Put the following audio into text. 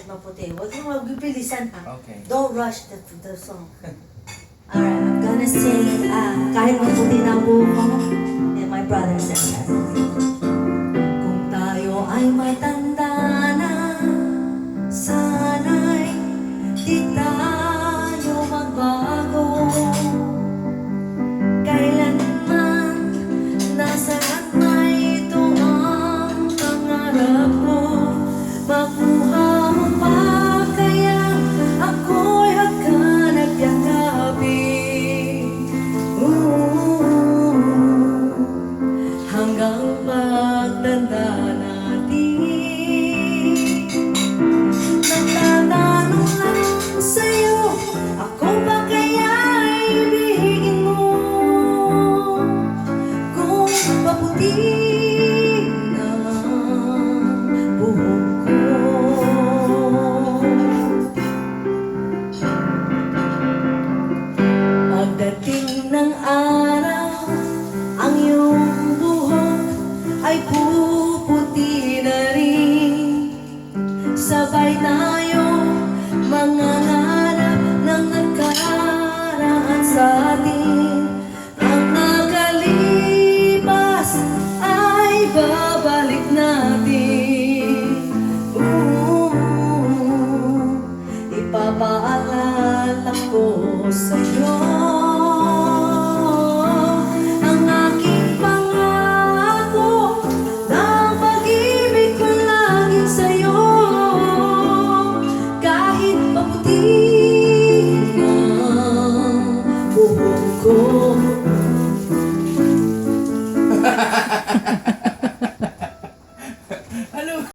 kahit maputi. Huwag mo magbibilisan ha. Okay. Don't rush the song. Alright, I'm gonna sing kahit maputi na buko. And my brother says that. Kung tayo ay matanda na, sana'y di tayo magbago. Kailanman nasaan man ito ang pangarap mo, makuha mo pa kaya ako'y hagkanap yakapin. Hanggang pagtanda natin, nagtatanong lang sa'yo, ako ba kaya'y ibigin mo? Kung maputi na buhok ko, pagdating ng araw, ang iyong buhok ay puputi na rin, sabay na